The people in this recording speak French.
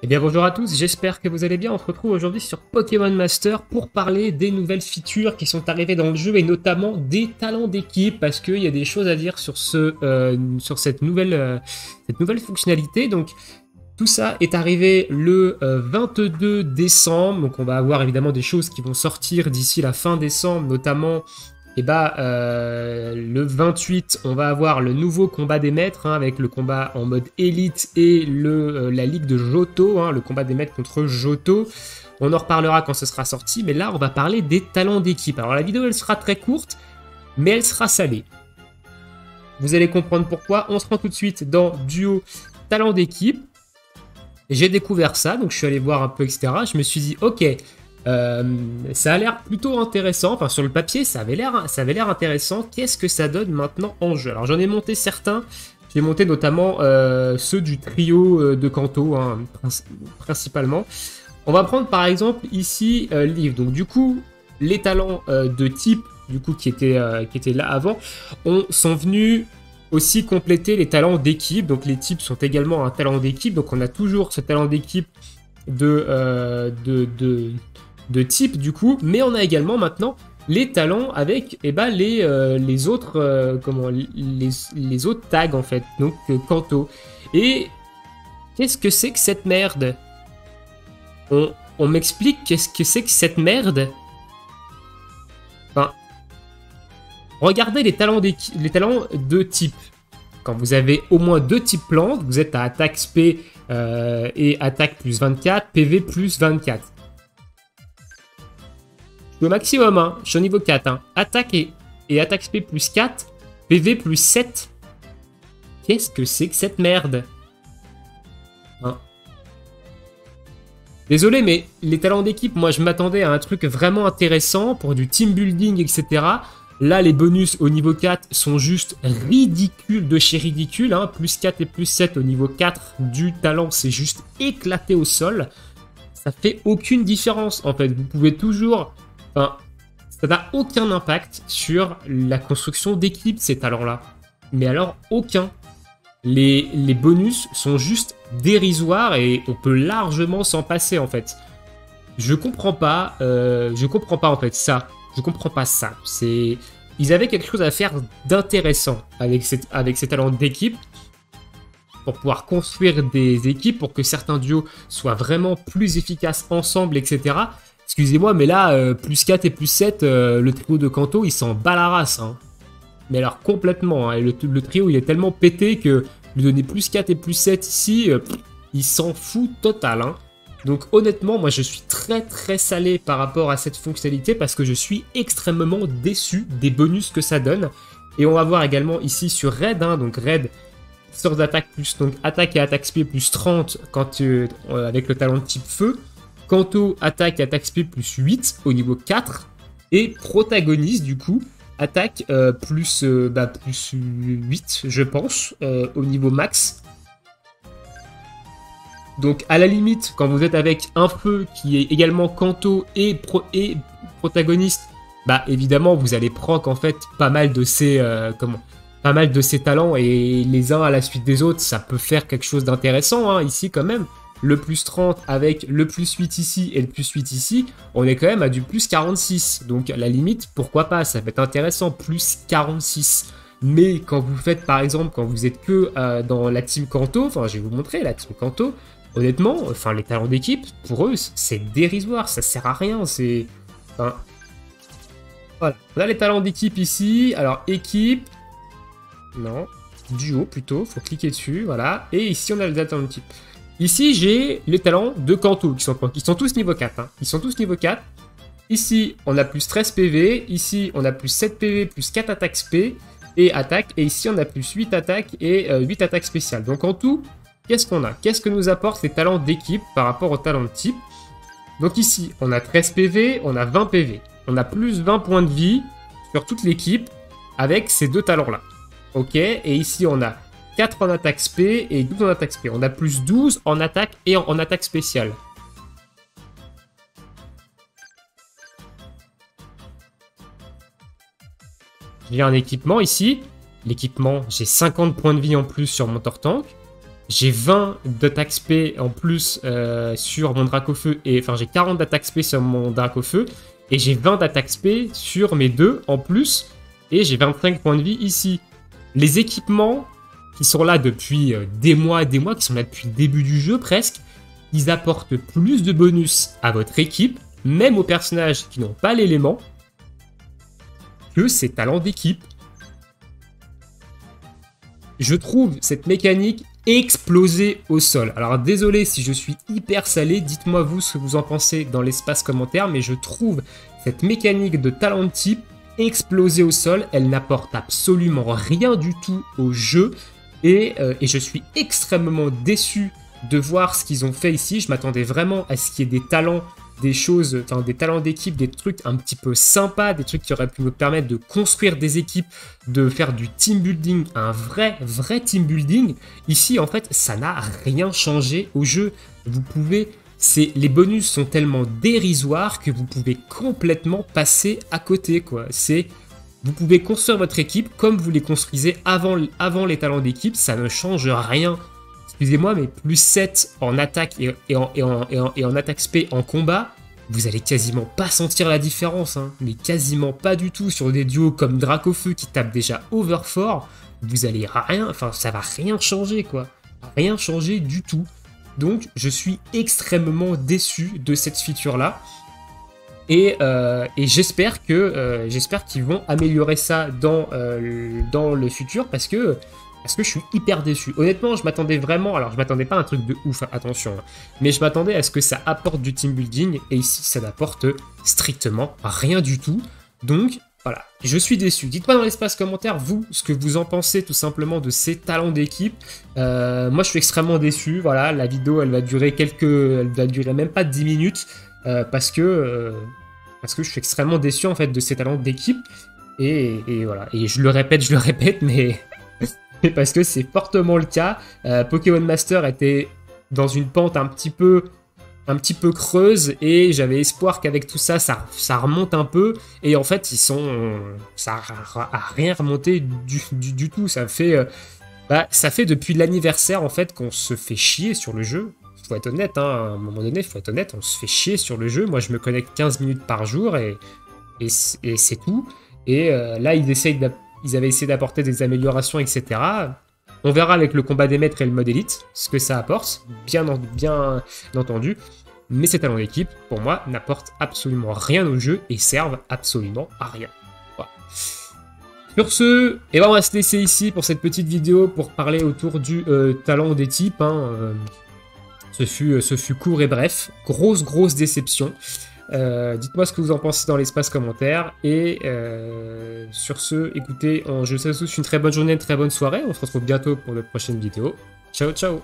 Eh bien bonjour à tous, j'espère que vous allez bien. On se retrouve aujourd'hui sur Pokémon Master pour parler des nouvelles features qui sont arrivées dans le jeu et notamment des talents d'équipe parce qu'il y a des choses à dire sur, sur cette nouvelle fonctionnalité. Donc tout ça est arrivé le 22 décembre, donc on va avoir évidemment des choses qui vont sortir d'ici la fin décembre, notamment le 28, on va avoir le nouveau combat des maîtres, hein, avec le combat en mode élite et la ligue de Johto, hein, le combat des maîtres contre Johto. On en reparlera quand ce sera sorti, mais là on va parler des talents d'équipe. Alors la vidéo elle sera très courte, mais elle sera salée. Vous allez comprendre pourquoi. On se rend tout de suite dans Duo talent d'équipe. J'ai découvert ça, donc je suis allé voir un peu, etc. Je me suis dit, ok, ça a l'air plutôt intéressant. Enfin, sur le papier, ça avait l'air intéressant. Qu'est-ce que ça donne maintenant en jeu? Alors, j'en ai monté certains. J'ai monté notamment ceux du trio de Kanto, hein, principalement. On va prendre par exemple ici Liv. Donc, du coup, les talents de type, du coup, qui étaient là avant, sont venus aussi compléter les talents d'équipe. Donc, les types sont également un talent d'équipe. Donc, on a toujours ce talent d'équipe de type du coup, mais on a également maintenant les talents avec les autres les autres tags en fait, donc Kanto. Et qu'est-ce que c'est que cette merde? On m'explique qu'est-ce que c'est que cette merde? Enfin, regardez les talents de type. Quand vous avez au moins deux types plantes, vous êtes à attaque SP et attaque plus 24, PV plus 24. Le maximum, hein. Je suis au niveau 4. Hein. Attaque et attaque SP plus 4, PV plus 7. Qu'est-ce que c'est que cette merde, hein? Désolé, mais les talents d'équipe, moi je m'attendais à un truc vraiment intéressant pour du team building, etc. Là, les bonus au niveau 4 sont juste ridicules de chez ridicule. Hein. Plus 4 et plus 7 au niveau 4 du talent, c'est juste éclaté au sol. Ça fait aucune différence en fait. Vous pouvez toujours... Enfin, ça n'a aucun impact sur la construction d'équipe, ces talents-là. Mais alors, aucun. Les bonus sont juste dérisoires et on peut largement s'en passer, en fait. Je comprends pas en fait, ça. Je comprends pas ça. Ils avaient quelque chose à faire d'intéressant avec ces talents d'équipe pour pouvoir construire des équipes, pour que certains duos soient vraiment plus efficaces ensemble, etc. Excusez-moi, mais là, plus 4 et plus 7, le trio de Kanto, il s'en bat la race. Hein. Mais alors complètement, hein. Le trio, il est tellement pété que lui donner plus 4 et plus 7 ici, il s'en fout total. Hein. Donc honnêtement, moi je suis très très salé par rapport à cette fonctionnalité parce que je suis extrêmement déçu des bonus que ça donne. Et on va voir également ici sur Red, hein, donc Red sort d'attaque plus, donc attaque et attaque SP plus 30 quand, avec le talent de type feu. Kanto attaque et attaque SP plus 8 au niveau 4. Et protagoniste du coup attaque plus 8 je pense au niveau max. Donc à la limite quand vous êtes avec un feu qui est également Kanto et protagoniste, bah évidemment vous allez proc en fait pas mal de ces talents et les uns à la suite des autres ça peut faire quelque chose d'intéressant hein, ici quand même. Le plus 30 avec le plus 8 ici et le plus 8 ici, on est quand même à du plus 46. Donc à la limite, pourquoi pas, ça peut être intéressant, plus 46. Mais quand vous faites par exemple, quand vous êtes que dans la team Kanto, enfin je vais vous montrer la team Kanto, honnêtement, enfin les talents d'équipe, pour eux, c'est dérisoire, ça sert à rien, c'est... Enfin, voilà, on a les talents d'équipe ici, alors équipe, non, duo plutôt, faut cliquer dessus, voilà, et ici on a les talents de type. Ici, j'ai les talents de Kanto qui sont tous niveau 4. Hein. Ils sont tous niveau 4. Ici, on a plus 13 PV. Ici, on a plus 7 PV, plus 4 attaques SP et attaque. Et ici, on a plus 8 attaques et 8 attaques spéciales. Donc en tout, qu'est-ce qu'on a? Qu'est-ce que nous apportent les talents d'équipe par rapport aux talents de type? Donc ici, on a 13 PV, on a 20 PV. On a plus 20 points de vie sur toute l'équipe avec ces deux talents-là. Ok, et ici, on a 4 en attaque SP et 12 en attaque SP. On a plus 12 en attaque et en attaque spéciale. J'ai un équipement ici. L'équipement, j'ai 50 points de vie en plus sur mon Tortank. J'ai 20 d'attaque spé en plus sur mon Dracofeu, et enfin j'ai 40 d'attaque spé sur mon Dracofeu, et j'ai 20 d'attaque spé sur mes deux en plus, et j'ai 25 points de vie ici. Les équipements qui sont là depuis des mois, qui sont là depuis le début du jeu presque, ils apportent plus de bonus à votre équipe, même aux personnages qui n'ont pas l'élément, que ces talents d'équipe. Je trouve cette mécanique explosée au sol. Alors désolé si je suis hyper salé, dites-moi vous ce que vous en pensez dans l'espace commentaire, mais je trouve cette mécanique de talent de type explosée au sol, elle n'apporte absolument rien du tout au jeu, et je suis extrêmement déçu de voir ce qu'ils ont fait ici. Je m'attendais vraiment à ce qu'il y ait des talents, des choses, enfin des talents d'équipe, des trucs un petit peu sympas, des trucs qui auraient pu me permettre de construire des équipes, de faire du team building, un vrai team building. Ici, en fait, ça n'a rien changé au jeu. Vous pouvez, les bonus sont tellement dérisoires que vous pouvez complètement passer à côté, quoi. Vous pouvez construire votre équipe comme vous les construisez avant les talents d'équipe, ça ne change rien. Excusez-moi, mais plus 7 en attaque et en attaque spé en combat, vous allez quasiment pas sentir la différence, hein. Mais quasiment pas du tout. Sur des duos comme Dracofeu qui tapent déjà overfort, vous allez rien, enfin ça va rien changer, quoi. Rien changer du tout. Donc je suis extrêmement déçu de cette feature-là. Et j'espère qu'ils vont améliorer ça dans le futur, parce que je suis hyper déçu. Honnêtement, je m'attendais vraiment, alors je m'attendais pas à un truc de ouf, attention, hein, mais je m'attendais à ce que ça apporte du team building, et ici ça n'apporte strictement rien du tout. Donc voilà, je suis déçu. Dites-moi dans l'espace commentaire, vous, ce que vous en pensez tout simplement de ces talents d'équipe. Moi je suis extrêmement déçu, voilà, la vidéo elle va durer même pas 10 minutes, parce que je suis extrêmement déçu en fait de ces talents d'équipe, et voilà, et je le répète, mais parce que c'est fortement le cas. Pokémon Master était dans une pente un petit peu creuse, et j'avais espoir qu'avec tout ça, ça remonte un peu, et en fait ça a rien remonté du tout. Ça fait depuis l'anniversaire en fait qu'on se fait chier sur le jeu. Faut être honnête, hein, à un moment donné, faut être honnête, on se fait chier sur le jeu. Moi je me connecte 15 minutes par jour, et c'est tout. Et là ils avaient essayé d'apporter des améliorations, etc. On verra avec le combat des maîtres et le mode élite ce que ça apporte, bien entendu. Mais ces talents d'équipe, pour moi, n'apportent absolument rien au jeu et servent absolument à rien. Voilà. Sur ce, on va se laisser ici pour cette petite vidéo pour parler autour du talent des types. Hein. Ce fut court et bref. Grosse déception. Dites-moi ce que vous en pensez dans l'espace commentaire, et sur ce, écoutez, je vous souhaite tous une très bonne journée, une très bonne soirée. On se retrouve bientôt pour notre prochaine vidéo. Ciao.